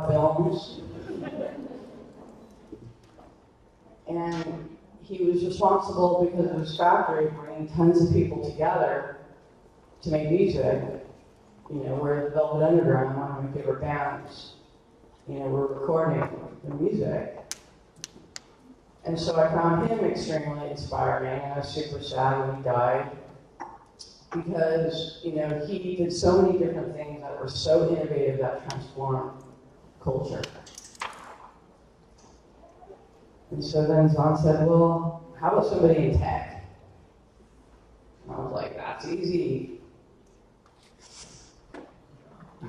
films. And he was responsible because of his factory bringing tons of people together to make music. You know, where the Velvet Underground, one of my favorite bands, you know, were recording the music. And so I found him extremely inspiring, and I was super sad when he died. Because, you know, he did so many different things that were so innovative that transformed culture. And so then Zahn said, well, how about somebody in tech? And I was like, that's easy.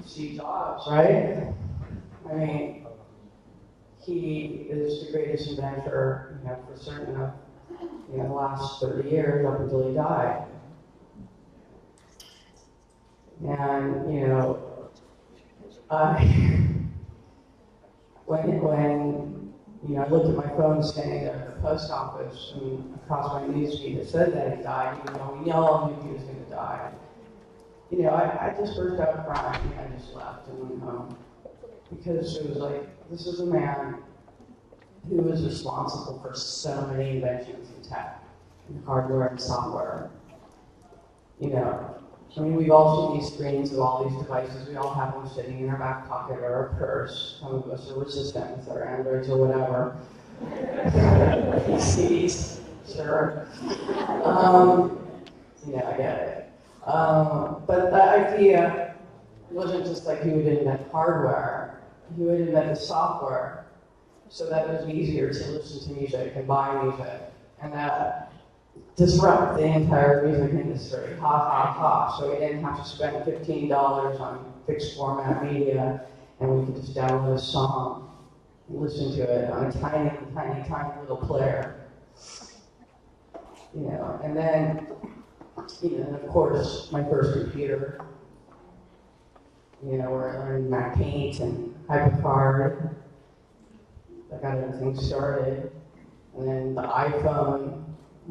Steve Jobs, right? I mean, he is the greatest inventor, you know, for certain of, you know, the last 30 years up until he died. And, you know, when you know, I looked at my phone standing at the post office and across my newsfeed it said that he died, even though we all knew he was going to die. You know, I just burst out crying and I just left and went home. Because it was like, this is a man who was responsible for so many inventions in tech, in hardware and software. You know, I mean, we've all seen these screens of all these devices. We all have them sitting in our back pocket or our purse. Some of us are resistant with our Androids or whatever. PCs, sure. Yeah, I get it. But the idea wasn't just like he would invent hardware. He would invent the software so that it was easier to listen to music and buy music. And that disrupt the entire music industry. Ha, ha, ha. So we didn't have to spend $15 on fixed format media, and we could just download a song and listen to it on a tiny, tiny, tiny little player. You know, and then, you know, of course, my first computer, you know, where I learned Mac Paint and HyperCard. That got everything started. And then the iPhone.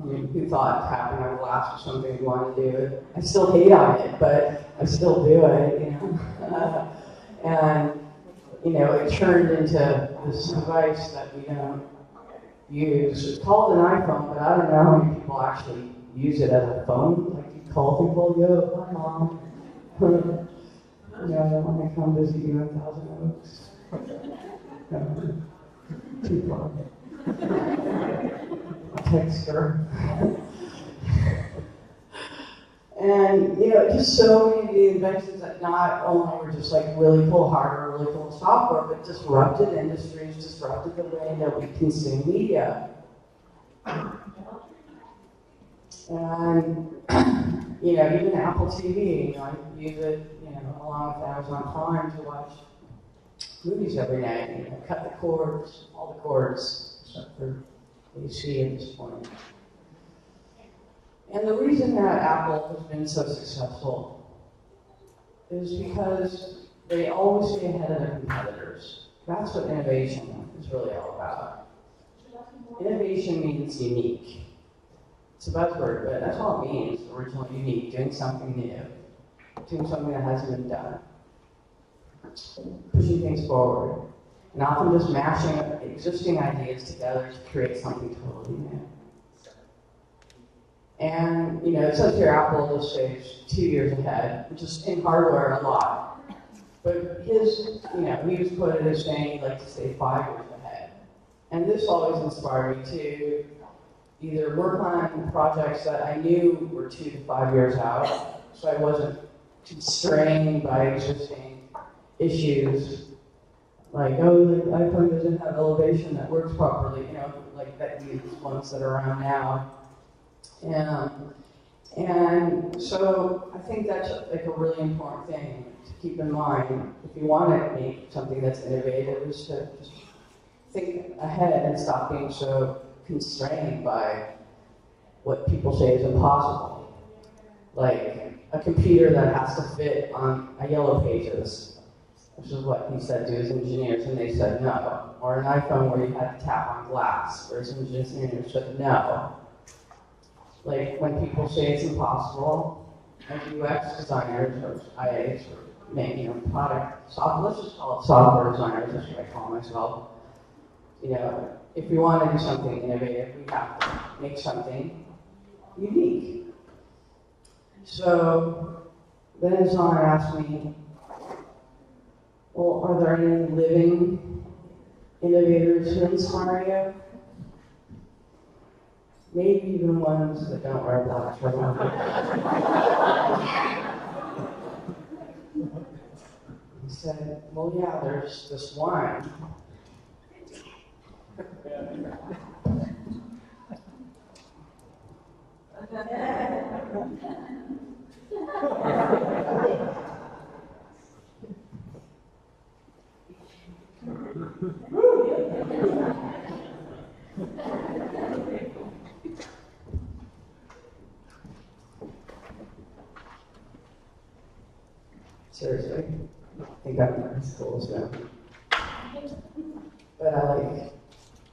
I mean, who thought tapping on glass was something you want to do? I still hate on it, but I still do it, you know. And, you know, it turned into this device that we don't use. It's called an iPhone, but I don't know how many people actually use it as a phone. Like, you call people, yo, hi, Mom. Yeah, I want to come visit you in Thousand Oaks. Too far. Text her. And, you know, just so many of the inventions that not only were just like really cool hardware, really cool software, but disrupted industries, disrupted the way that we consume media. And, you know, even Apple TV, you know, I use it, you know, along with Amazon Prime to watch movies every night. You know, cut the cords, all the cords, except for what you see at this point. And the reason that Apple has been so successful is because they always stay ahead of their competitors. That's what innovation is really all about. Innovation means unique. It's a buzzword, but that's all it means, originally unique, doing something new, doing something that hasn't been done, pushing things forward, and often just mashing existing ideas together to create something totally new. And, you know, it says here Apple stays 2 years ahead, which is in hardware a lot. But his, you know, he was quoted as saying he'd like to stay 5 years ahead. And this always inspired me to either work on projects that I knew were 2 to 5 years out, so I wasn't constrained by existing issues. Like, oh, the iPhone doesn't have elevation that works properly, you know, like these ones that are around now. And so I think that's like a really important thing to keep in mind if you want to make something that's innovative, is to just think ahead and stop being so constrained by what people say is impossible. Like a computer that has to fit on a Yellow Pages, which is what he said to his engineers, and they said no. Or an iPhone where you had to tap on glass, where his engineers said no. Like when people say it's impossible, as UX designers or IAs or product software. Let's just call it software designers. That's what I call myself. If we want to do something innovative, we have to make something unique. So then someone asked me, well, are there any living innovators who inspire you? Maybe even ones that don't wear black He said, well, yeah, there's this one. Seriously, I think I'm as cool as them. But I like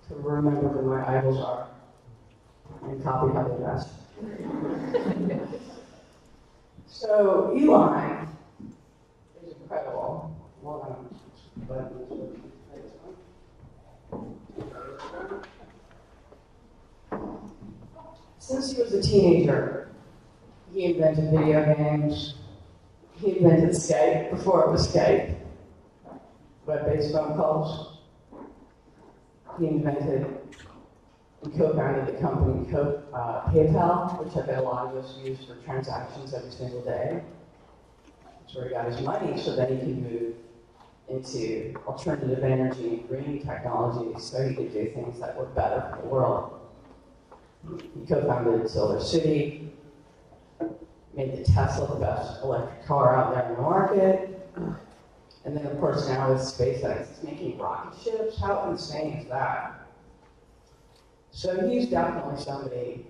to remember who my idols are and copy how they dress. So Eli is incredible. Since he was a teenager, he invented video games. He invented Skype before it was Skype, web-based phone calls. He invented and co-founded the company PayPal, which I bet a lot of us use for transactions every single day. That's where he got his money, so then he could move into alternative energy and green technology, so he could do things that were better for the world. He co-founded Solar City, made the Tesla the best electric car out there in the market. And then, of course, now with SpaceX, it's making rocket ships. How insane is that? So he's definitely somebody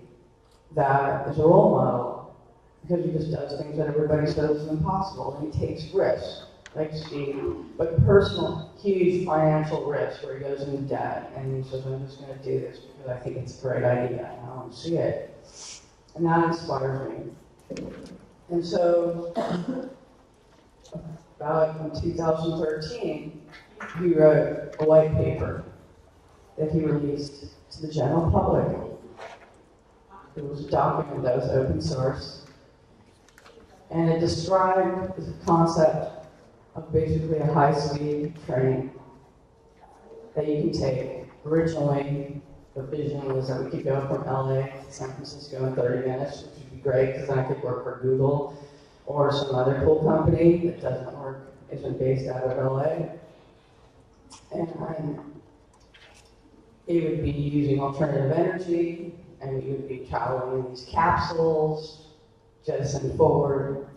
that is a role model because he just does things that everybody says is impossible, and he takes risks, like Steve, but personal, huge financial risks where he goes into debt and he says, I'm just going to do this because I think it's a great idea and I want to see it. And that inspires me. And so, about in 2013, he wrote a white paper that he released to the general public. It was a document that was open source, and it described the concept of basically a high-speed train that you can take. Originally, the vision was that we could go from LA to San Francisco in 30 minutes, which would be great because then I could work for Google or some other cool company that doesn't work, isn't based out of LA. And it would be using alternative energy, and you would be traveling in these capsules, jettisoned forward,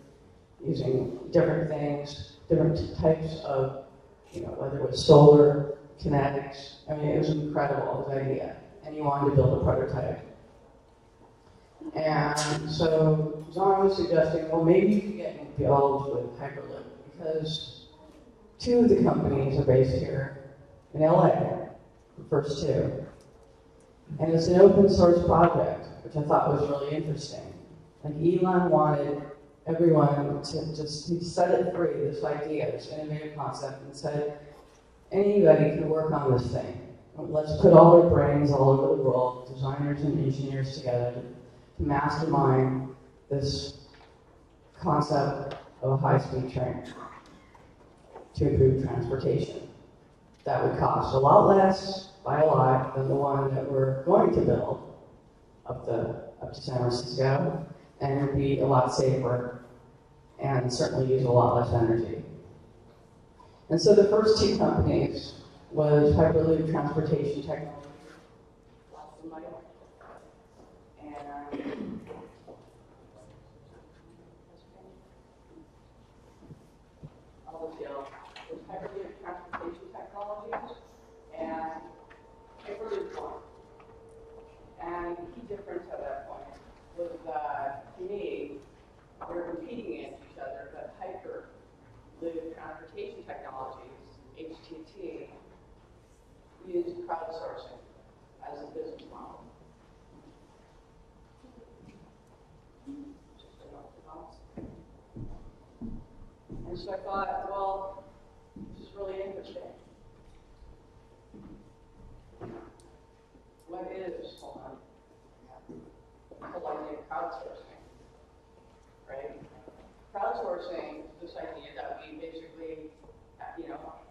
using different things, different types of, whether it was solar, kinetics. I mean, it was incredible, his idea. And he wanted to build a prototype. And so John was suggesting, well, maybe you could get involved with Hyperloop, because two of the companies are based here in LA, the first two. And it's an open source project, which I thought was really interesting. Like Elon wanted everyone to just, he set it free, this idea, this innovative concept, and said, anybody can work on this thing. Let's put all our brains all over the world, designers and engineers together, to mastermind this concept of a high-speed train to improve transportation. That would cost a lot less, by a lot, than the one that we're going to build up to San Francisco, and it would be a lot safer and certainly use a lot less energy. And so the first two companies was Hyperloop Transportation Technology. And was Hyperloop Transportation Technologies and Hyperloop One. And the key difference at that point was that, to me, they were competing against each other, but Hyperloop Transportation Technologies, HTT, used crowdsourcing as a business model. And so I thought, well, this is really interesting. What is, hold on, collective crowdsourcing, right? Crowdsourcing is this idea that we basically,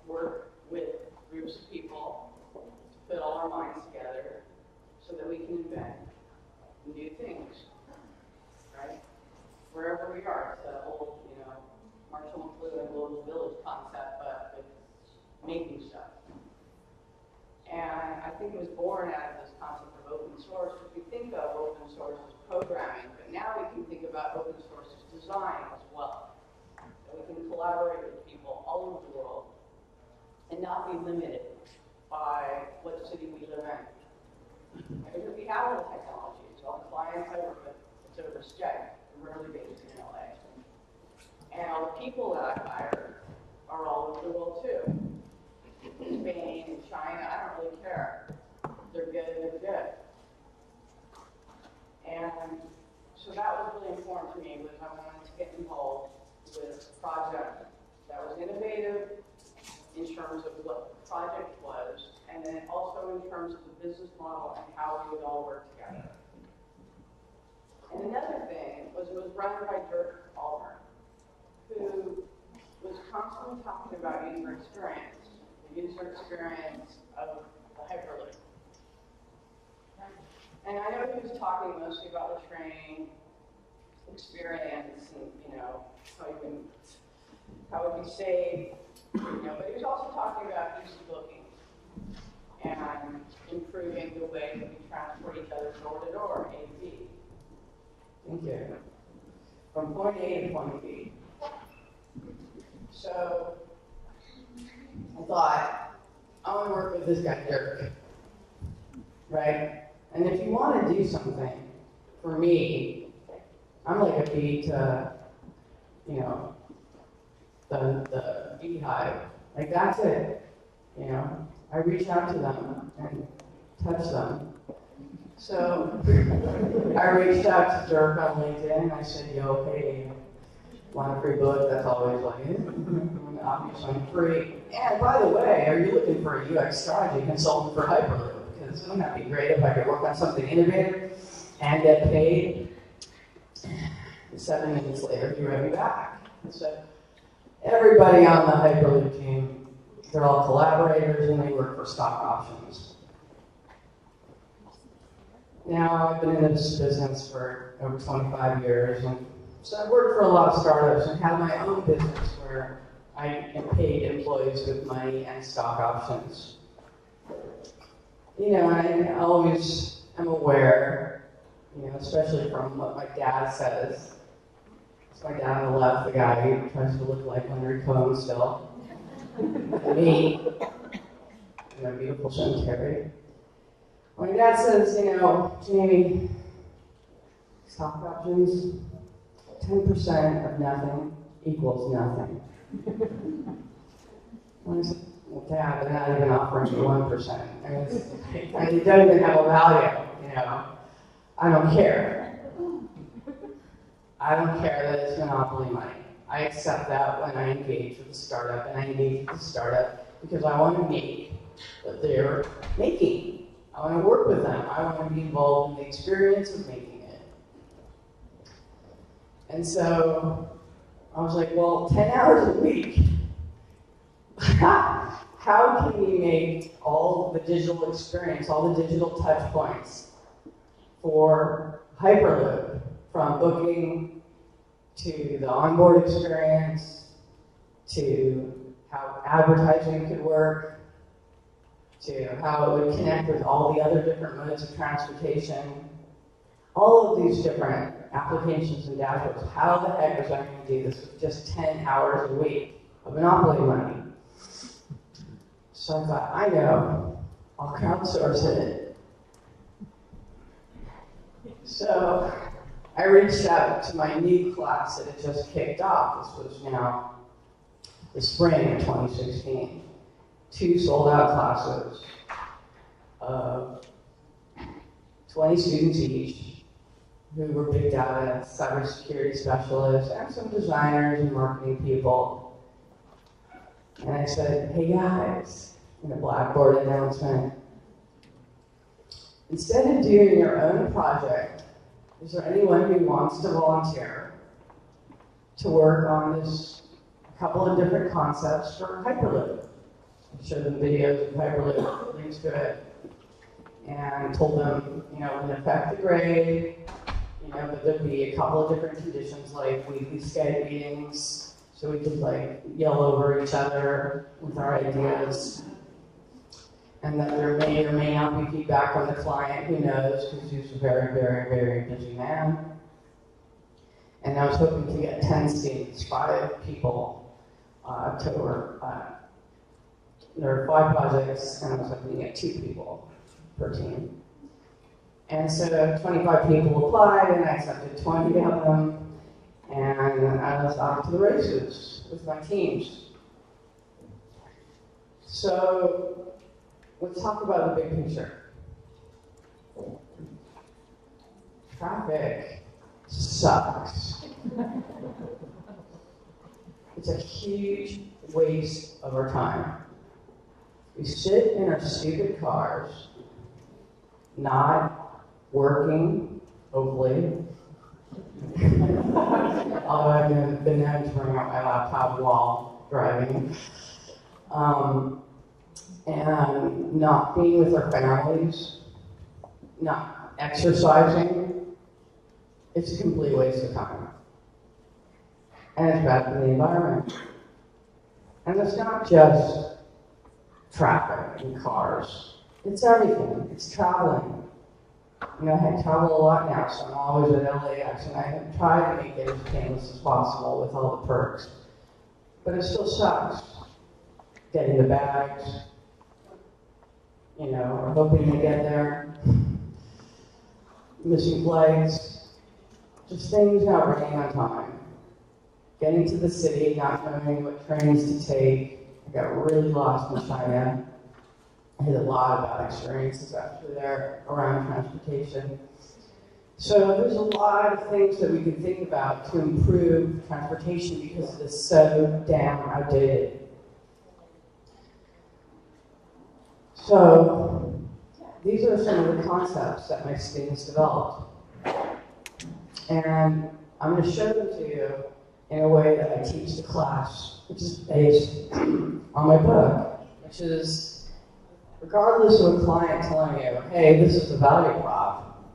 work with groups of people, put all our minds together so that we can invent new things, right? Wherever we are, it's that old, Marshall McLuhan global village concept, but with making stuff. And I think it was born out of this concept of open source, because we think of open source as programming, but now we can think about open source as design as well. That we can collaborate with people all over the world and not be limited by what city we live in. Because we have the technology, it's all client side, but it's over Skype. We're really based in LA. And all the people that I hire are all over the world too. Spain and China, I don't really care. They're good. And so that was really important to me, was I wanted to get involved with a project that was innovative in terms of what the project was, and then also in terms of the business model and how we would all work together. And another thing was it was run by Dirk Allmer, who was constantly talking about user experience, the user experience of the Hyperloop. And I know he was talking mostly about the train experience and, how it would be safe, but he was also talking about easy booking and improving the way that we transport each other door to door, A to B. Thank you. From point A to point B. So I thought, I want to work with this guy, Dirk. Right? And if you want to do something, for me, I'm like a bee to, the beehive. Like, that's it. I reach out to them and touch them. So I reached out to Dirk on LinkedIn, and I said, yo, hey, want a free book? That's always like, obviously I'm free. And by the way, are you looking for a UX strategy consultant for Hyperloop? Because wouldn't that be great if I could work on something innovative and get paid? 7 minutes later, he wrote me back and said, everybody on the Hyperloop team, they're all collaborators and they work for stock options. Now, I've been in this business for over 25 years, and so I've worked for a lot of startups and have my own business where I paid employees with money and stock options. I always am aware, especially from what my dad says. It's my dad on the left, the guy who tries to look like Leonard Cohen still. And me, in a beautiful cemetery. My dad says, Jamie, stock options, 10% of nothing equals nothing. I said, well, Dad, they're not even offering me 1%. It doesn't even have a value, I don't care. I don't care that it's monopoly money. I accept that when I engage with a startup, and I engage with a startup because I want to make what they're making. I want to work with them. I want to be involved in the experience of making it. And so I was like, well, 10 hours a week. How can we make all the digital experience, all the digital touch points for Hyperloop, from booking to the onboard experience, to how advertising could work, to how it would connect with all the other different modes of transportation, all of these different applications and dashboards. How the heck was I going to do this with just 10 hours a week of monopoly money? So I thought, I know, I'll crowdsource it. So I reached out to my new class that had just kicked off. This was now the spring of 2016. 2 sold-out classes of 20 students each, who were big data, cybersecurity specialists, and some designers and marketing people. And I said, hey guys, in a Blackboard announcement, instead of doing your own project, is there anyone who wants to volunteer to work on this couple of different concepts for Hyperloop? I showed them videos of Hyperloop, links to it, and told them, you know, in effect the grade, you know, but there'd be a couple of different conditions like weekly Skype meetings, so we could like yell over each other with our ideas. And that there may or may not be feedback from the client, who knows, because he's a very, very, very busy man. And I was hoping to get 10 students, 5 people to work. There were 5 projects, and I was hoping to get 2 people per team. And so 25 people applied, and I accepted 20 of them, and I was off to the races with my teams. So let's talk about the big picture. Traffic sucks. It's a huge waste of our time. We sit in our stupid cars, not working, hopefully. Although I've been known to bring out my laptop while driving. And not being with our families, not exercising. It's a complete waste of time. And it's bad for the environment. And it's not just traffic and cars. It's everything. It's traveling. You know, I travel a lot now, so I'm always at LAX, and I try to make it as painless as possible with all the perks. But it still sucks. Getting the bags, you know, or hoping to get there. Missing flights. Just things not running on time. Getting to the city, not knowing what trains to take. I got really lost in China. I had a lot of bad experiences actually there around transportation. So there's a lot of things that we can think about to improve transportation because it is so damn outdated. So these are some of the concepts that my students developed. And I'm going to show them to you in a way that I teach the class, which is based on my book, which is, regardless of a client telling you, hey, this is a value prop,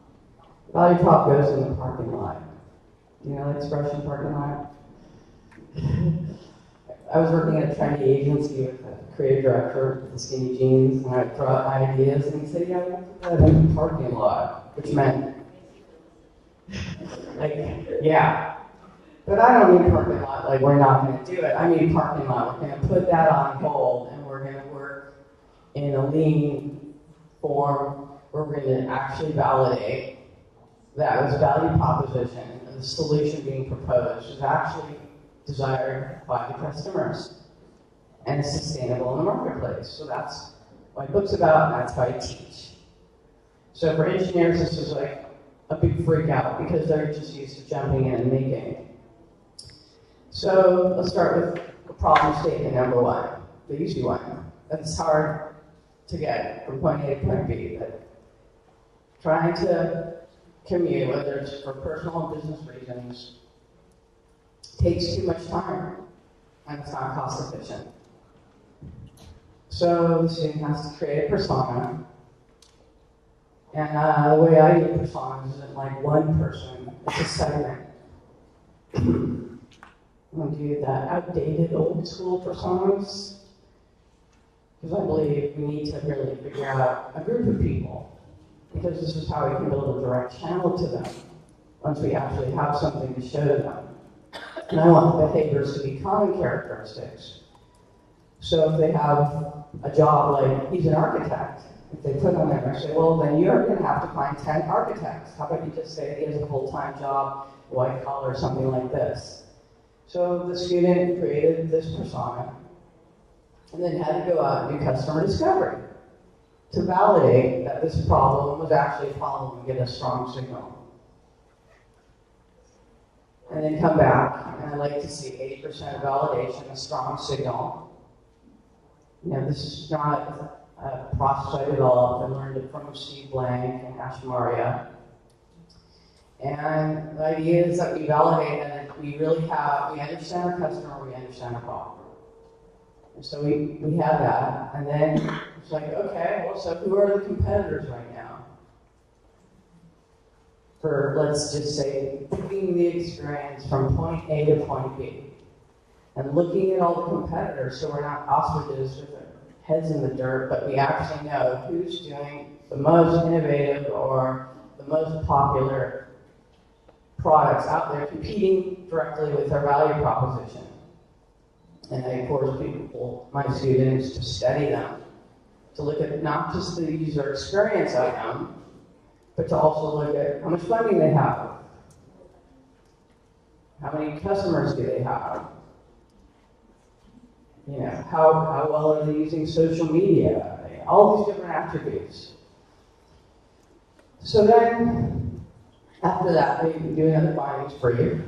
value prop goes in the parking lot. You know the expression, parking lot? I was working at a Chinese agency with a creative director with the skinny jeans, and I'd throw out my ideas, and he'd say, yeah, we'll put that in the parking lot, which meant, like, yeah. But I don't mean parking lot, like we're not going to do it. I mean parking lot, we're going to put that on hold, and we're going to work in a lean form where we're going to actually validate that it was value proposition and the solution being proposed is actually desired by the customers and is sustainable in the marketplace. So that's what my book's about, and that's how I teach. So for engineers, this is like a big freak out because they're just used to jumping in and making. So let's start with the problem statement number 1, the easy one. That's hard to get from point A to point B, but trying to commute, whether it's for personal or business reasons, takes too much time, and it's not cost efficient. So the student has to create a persona, and the way I do personas isn't like one person, it's a segment. I'm going to do the outdated old school personas, because I believe we need to really figure out a group of people, because this is how we can build a direct channel to them once we actually have something to show them. And I want the behaviors to be common characteristics. So if they have a job like he's an architect, if they put on there and say, well, then you're going to have to find 10 architects. How about you just say he has a full-time job, white collar, something like this. So the student created this persona and then had to go out and do customer discovery to validate that this problem was actually a problem and get a strong signal. And then come back, and I like to see 80% validation, a strong signal, This is not a process I developed. I learned it from Steve Blank and Ash Maria. And the idea is that we validate and we understand our customer, we understand our problem. And so we have that. And then it's like, okay, well, so who are the competitors right now? For, let's just say, picking the experience from point A to point B. And looking at all the competitors, so we're not ostriches with our heads in the dirt, but we actually know who's doing the most innovative or the most popular products out there competing directly with our value proposition. And I encourage my students, to study them, to look at not just the user experience of them, but to also look at how much funding they have, how many customers do they have, how well are they using social media, all these different attributes. So then, after that, we can do another findings brief.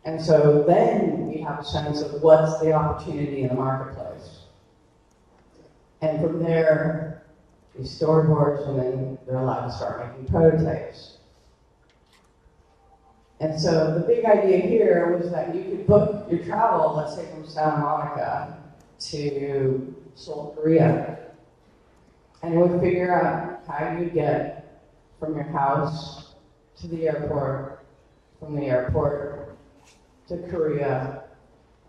And so then we have a sense of what's the opportunity in the marketplace. And from there, we storyboards, and then they're allowed to start making prototypes. And so the big idea here was that you could book your travel, let's say from Santa Monica to Seoul, Korea, and it would figure out how you get from your house to the airport, from the airport to Korea,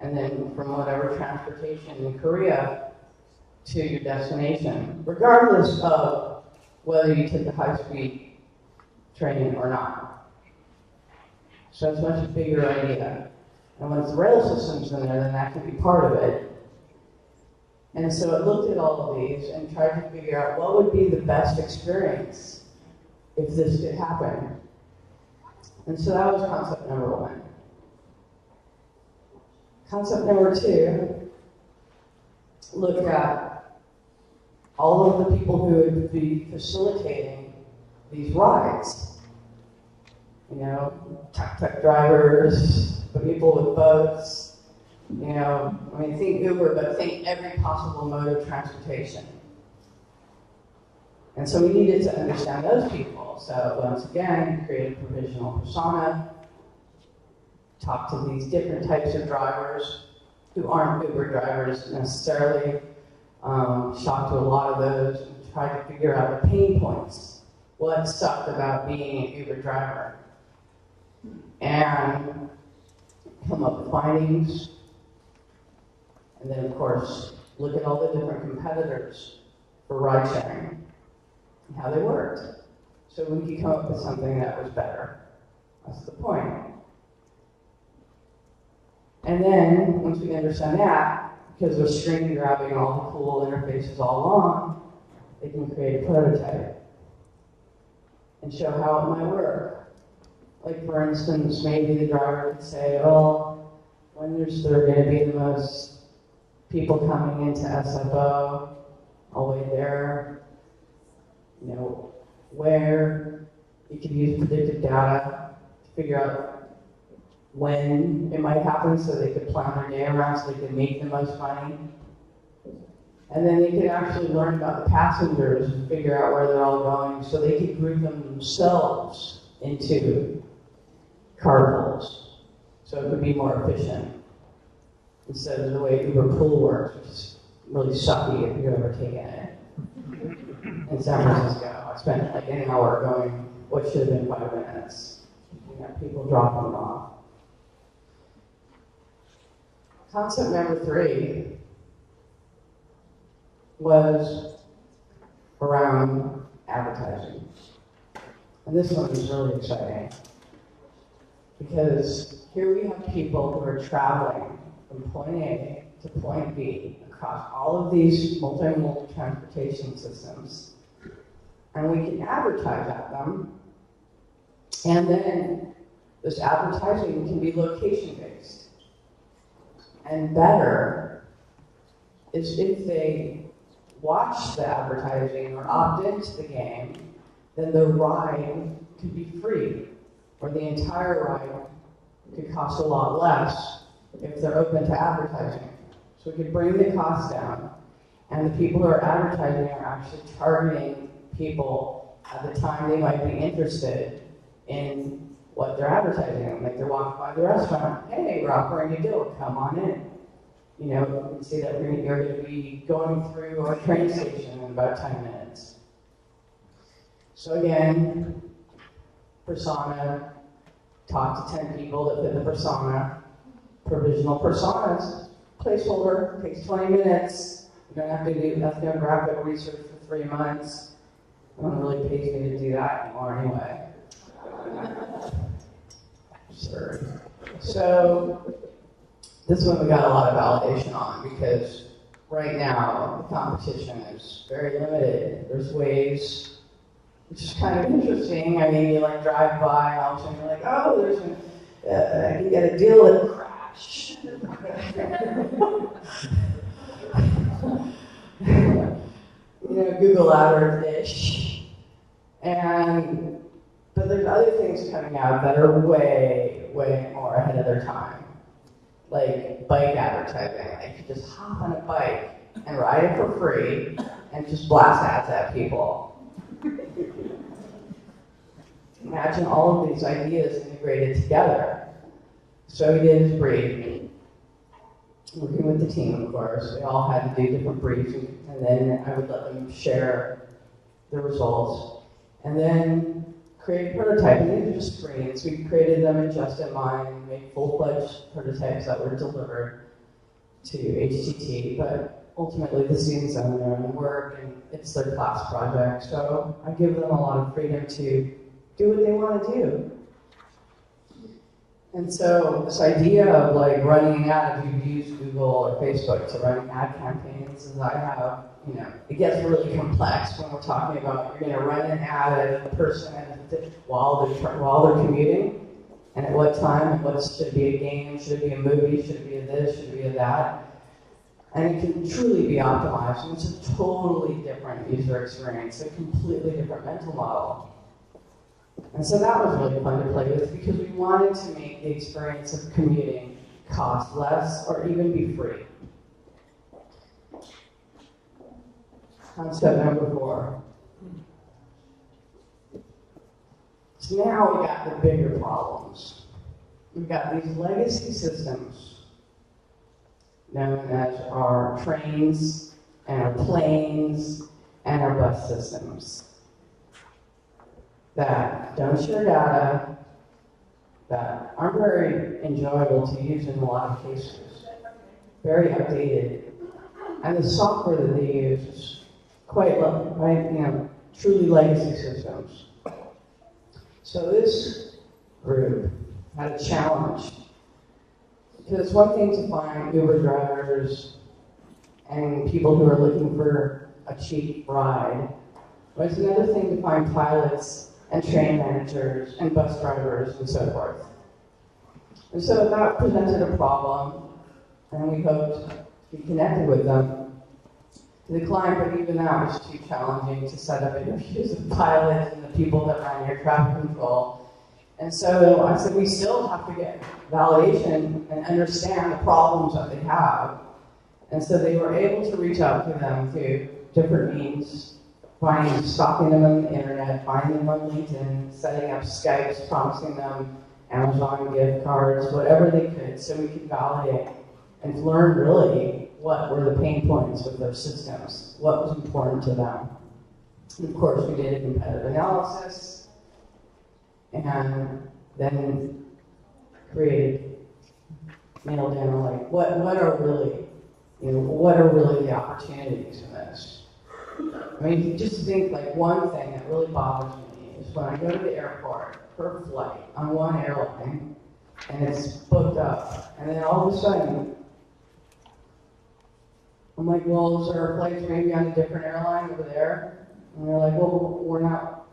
and then from whatever transportation in Korea to your destination, regardless of whether you took the high-speed train or not. So it's a much bigger idea. And once the rail system's in there, then that can be part of it. And so it looked at all of these and tried to figure out what would be the best experience if this could happen. And so that was concept number one. Concept number two looked at all of the people who would be facilitating these rides. Tuk-tuk drivers, the people with boats, think Uber, but think every possible mode of transportation. And so we needed to understand those people. So once again, create a provisional persona, talk to these different types of drivers who aren't Uber drivers necessarily, talk to a lot of those, and try to figure out the pain points. What sucked about being an Uber driver? And come up with findings. And then, of course, look at all the different competitors for ride sharing and how they worked. So we could come up with something that was better. That's the point. And then, once we understand that, because they're screen grabbing all the cool interfaces all along, they can create a prototype and show how it might work. Like, for instance, maybe the driver would say, well, when there's going to be the most people coming into SFO, I'll wait there. Where you could use predictive data to figure out when it might happen so they could plan their day around so they could make the most money. And then they could actually learn about the passengers and figure out where they're all going so they could group them themselves into carpools, so it would be more efficient instead of the way Uber Pool works, which is really sucky if you've ever taken it. In San Francisco, I spent like an hour going what should have been 5 minutes. You have people dropping them off. Concept number 3 was around advertising. And this one is really exciting. Because here we have people who are traveling from point A to point B across all of these multimodal transportation systems. And we can advertise at them. And then this advertising can be location-based. And better is if they watch the advertising or opt into the game, then the ride could be free. Or the entire ride could cost a lot less if they're open to advertising. So we could bring the cost down, and the people who are advertising are actually targeting people at the time they might be interested in what they're advertising. Like they're walking by the restaurant, hey, we're offering a deal, come on in. You know, you can see that you're going to be going through our train station in about 10 minutes. So again, persona, talk to 10 people that fit the persona. Provisional personas, placeholder, takes 20 minutes. You don't have to do ethnographic research for 3 months. No one really pays me to do that anymore anyway. Absurd. So, this one we got a lot of validation on because right now the competition is very limited. There's ways, which is kind of interesting. I mean, you like drive by, all of a sudden you're like, oh, there's I can get a deal at Crash. You know, Google AdWords-ish. But there's other things coming out that are way, way more ahead of their time. Like bike advertising. Like you just hop on a bike and ride it for free and just blast ads at people. Imagine all of these ideas integrated together. So he did his brief, working with the team, of course. We all had to do different briefs, and then I would let them share the results. And then create a prototype, and these are just screens. We created them in just in mind, made full-fledged prototypes that were delivered to HTT, but ultimately the students own their own work, and it's their class project, so I give them a lot of freedom to do what they want to do. And so this idea of like running an ad, if you've used Google or Facebook to run ad campaigns, is I have, you know, it gets really complex when we're talking about you're going to run an ad at a person while they're commuting, and at what time, and what should it be a game, should it be a movie, should it be a this, should it be a that. And it can truly be optimized, and it's a totally different user experience, a completely different mental model. And so that was really fun to play with because we wanted to make the experience of commuting cost less or even be free. Concept number 4. So now we got the bigger problems. We've got these legacy systems known as our trains and our planes and our bus systems that don't share data, that aren't very enjoyable to use in a lot of cases, very outdated, and the software that they use is quite, truly legacy systems. So this group had a challenge, because it's one thing to find Uber drivers and people who are looking for a cheap ride, but it's another thing to find pilots and train managers and bus drivers and so forth. And so that presented a problem, and we hoped to be connected with them. The client, but even that was too challenging to set up interviews with pilots and the people that run air traffic control. And so I said, we still have to get validation and understand the problems that they have. And so they were able to reach out to them through different means, stalking them on the internet, finding them on LinkedIn, setting up Skypes, promising them Amazon gift cards, whatever they could, so we could validate and learn really what were the pain points with their systems, what was important to them. And of course, we did a competitive analysis, and then nailed down like what are really the opportunities in this. I mean, you just think like one thing that really bothers me is when I go to the airport for a flight on one airline and it's booked up, and then all of a sudden I'm like, well, is there flights maybe on a different airline over there? And they're like, well, we're not.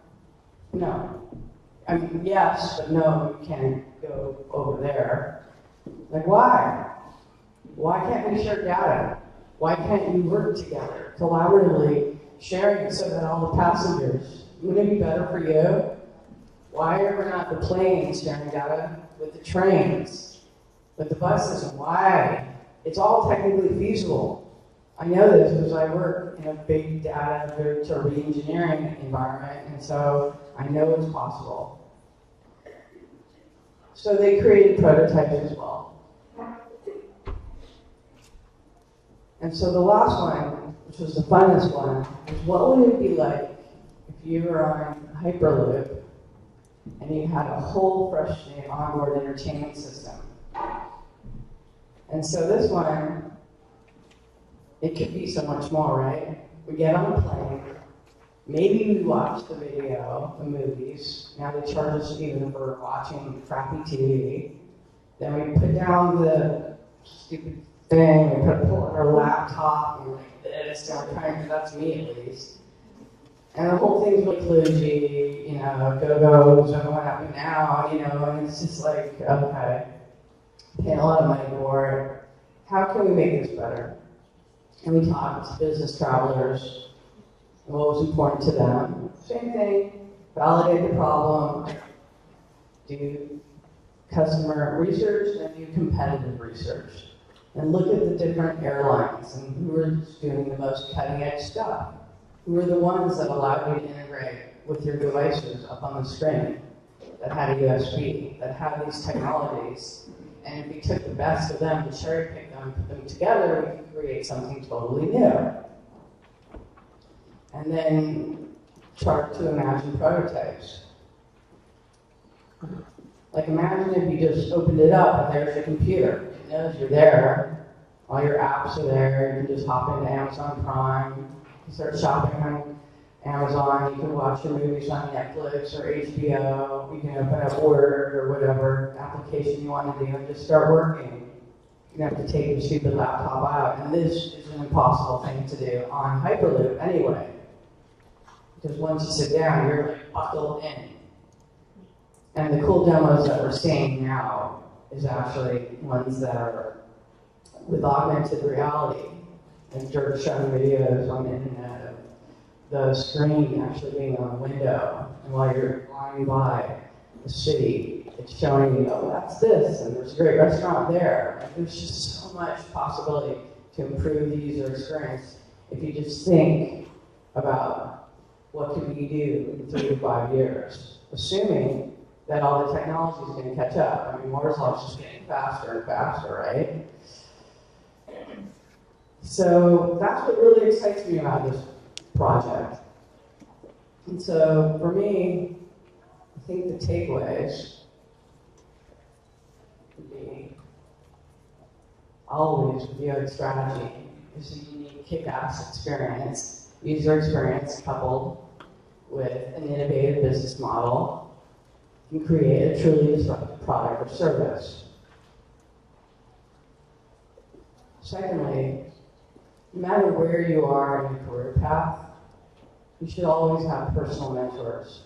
No. I mean, yes, but no, you can't go over there. Like, why? Why can't we share data? Why can't we work together, collaboratively, sharing it so that all the passengers, wouldn't it be better for you? Why are not the planes sharing data with the trains, with the buses? Why It's all technically feasible. I know this because I work in a big data to re-engineering environment, and so I know it's possible. So they created prototypes as well. And so the last one, which was the funnest one, was what would it be like if you were on Hyperloop and you had a whole fresh new onboard entertainment system. And so this one, it could be so much more, right? We get on a plane, maybe we watch the video, the movies. Now they charge us even for watching crappy TV. Then we put down the stupid thing, we pull out our laptop, and we're like this, and we're trying to, that's me at least. And the whole thing's really kludgy, you know, go-go's, what happened now, you know, and it's just like, okay, paying a lot of money for it. How can we make this better? And we talked to business travelers and what was important to them. Same thing, validate the problem, do customer research, and do competitive research. And look at the different airlines and who are doing the most cutting edge stuff. Who are the ones that allow you to integrate with your devices up on the screen, that had a USB, that had these technologies. And if we took the best of them and cherry picked them, put them together, we could create something totally new. And then start to imagine prototypes. Like imagine if you just opened it up and there's your computer. It knows you're there. All your apps are there. You can just hop into Amazon Prime. You start shopping on Amazon. You can watch your movies on Netflix or HBO. You can open up Word or whatever application you want to do and just start working. You have to take your stupid laptop out. And this is an impossible thing to do on Hyperloop anyway. Because once you sit down, you're like buckled in. And the cool demos that we're seeing now is actually ones that are with augmented reality. And George showing videos on the internet of the screen actually being on the window. And while you're flying by the city, it's showing you, oh, that's this, and there's a great restaurant there. And there's just so much possibility to improve the user experience if you just think about what can we do in 3 to 5 years, assuming that all the technology is going to catch up. I mean, Moore's Law is just getting faster and faster, right? So that's what really excites me about this project. And so for me, I think the takeaways would be always with UX strategy is a unique kick-ass experience, user experience coupled with an innovative business model can create a truly disruptive product or service. Secondly, no matter where you are in your career path, you should always have personal mentors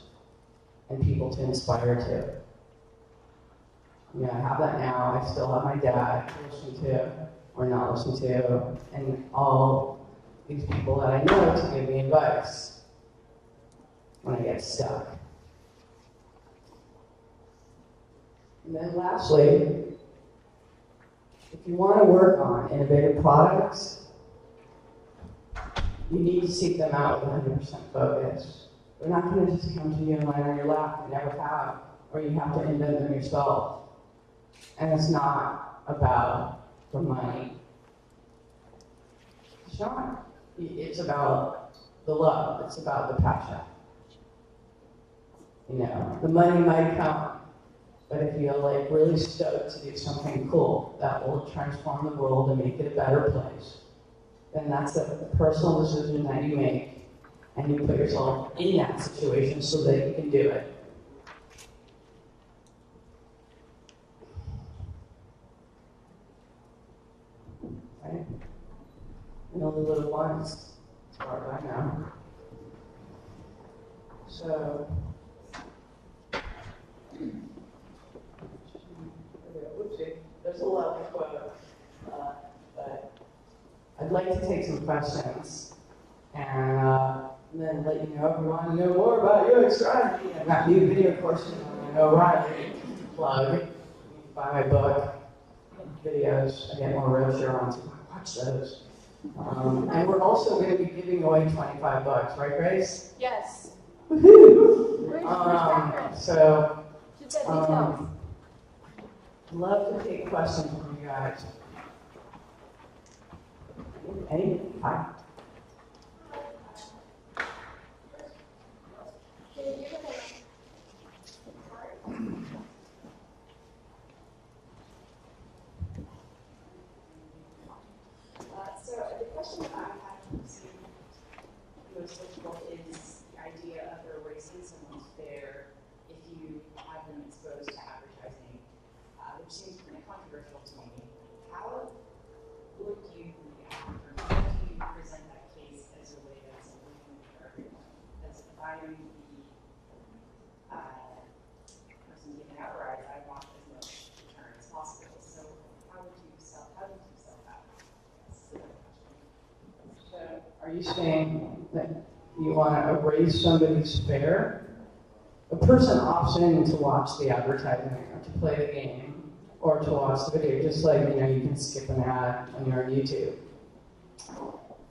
and people to inspire to. You know, I have that now. I still have my dad to listen to or not listen to, and all these people that I know to give me advice when I get stuck. And then lastly, if you want to work on innovative products, you need to seek them out with 100% focus. They're not going to just come to you and land on your lap. They never have. Or you have to invent them yourself. And it's not about the money. It's not. It's about the love. It's about the passion. You know, the money might come, but if you're like really stoked to do something cool that will transform the world and make it a better place, then that's a personal decision that you make, and you put yourself in that situation so that you can do it. Right? And only little ones, as far as I know. So, whoopsie, there's a lot of quote, but I'd like to take some questions and then let you know if you want to know more about UX strategy. I've got new video courses on O'Reilly. Plug. You can buy my book. videos. I get more roadshow on, so watch those. And we're also going to be giving away $25, right, Grace? Yes. Woohoo! So, love to take questions from you guys. Any? Hi. So the question that I have most difficult is the idea of erasing someone's fare if you have them exposed to advertising, which seems pretty controversial to me. How would you react, or how do you present that case as a way that's inclusive for everyone? As if I'm the person giving out rides, I want as much return as possible. So how do you sell that? So are you saying that you want to erase somebody's fare? A person opts in to watch the advertising, or to play the game, or to watch the video, just like you can skip an ad when you're on YouTube.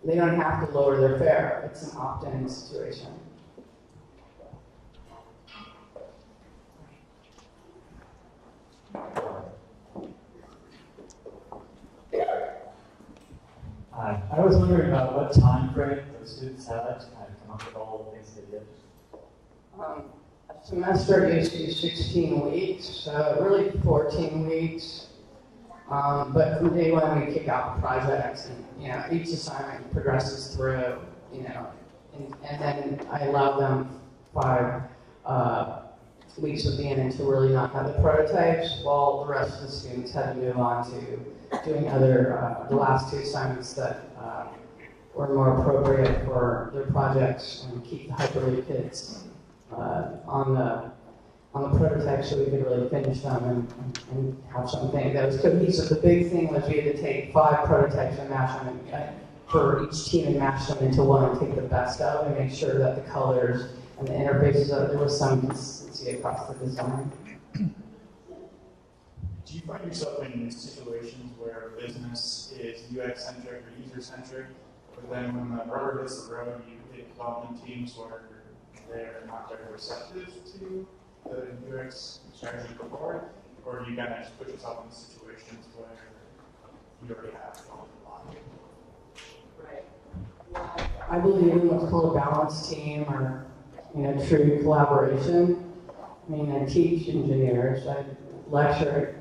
They don't have to lower their fare. It's an opt-in situation. I was wondering about what time frame those students had to kind of come up with all the things they did. A semester used to be 16 weeks, really 14 weeks. But from day one, we kick out the projects, and each assignment progresses through, and then I allow them 5 weeks at the end to really not have the prototypes, while the rest of the students had to move on to doing other, the last 2 assignments that were more appropriate for their projects, and keep the Hyperloop kids on the prototype so we could really finish them and have something that was cohesive. The big thing was we had to take 5 prototypes and mash them for each team and mash them into one and take the best of and make sure that the colors and the interfaces, there was some consistency across the design. Do you find yourself in situations where business is UX-centric or user-centric, but then when the rubber hits the road, you hit development teams where they're not very receptive to the UX strategy before, or do you kind of just put yourself in situations where you already have a lot? Right. I believe in what's called a balanced team, or true collaboration. I mean, I teach engineers. I lecture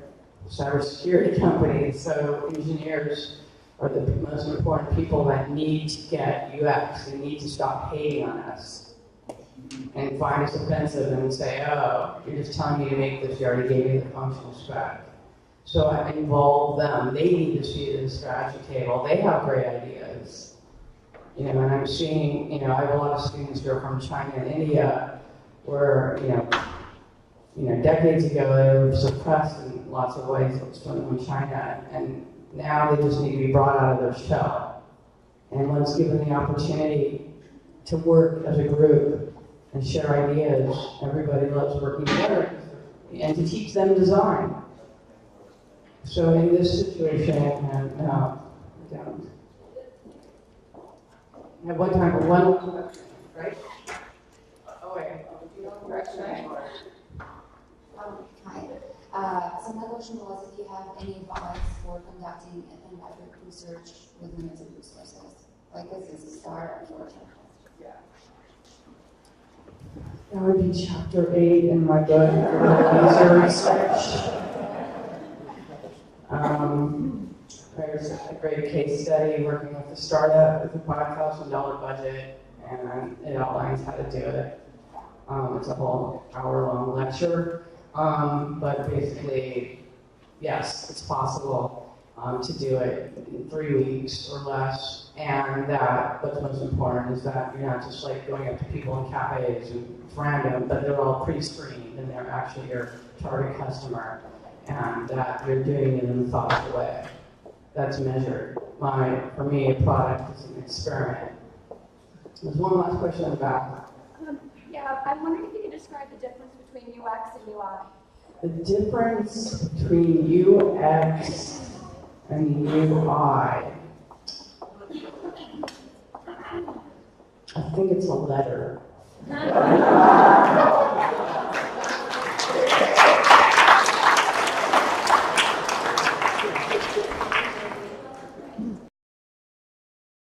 at cybersecurity companies, so engineers are the most important people that need to get UX. They need to stop hating on us and find us offensive and say, oh, you're just telling me to make this, you already gave me the functional spec. So I involve them. They need to see the strategy table. They have great ideas. And I'm seeing, I have a lot of students who are from China and India where, decades ago they were suppressed in lots of ways from China, and now they just need to be brought out of their shell. And once given the opportunity to work as a group and share ideas, everybody loves working together, and to teach them design. So in this situation, no, I don't. I have one time for one question, right? Oh wait, you don't correction anymore. Hi. So my question was if you have any advice for conducting an elaborate research with limited resources. Like this is a startup for Yeah. That would be chapter 8 in my book, User Research. There's a great case study working with a startup with a $5,000 budget, and it outlines how to do it. It's a whole hour-long lecture, but basically, yes, it's possible to do it in 3 weeks or less, and that what's most important is that you're not just like going up to people in cafes and it's random, but they're all pre-screened and they're actually your target customer, and that you're doing it in a methodical way. That's measured. For me, a product is an experiment. There's one last question in the back. Yeah, I'm wondering if you could describe the difference between UX and UI. The difference between UX and UI. I think it's a letter.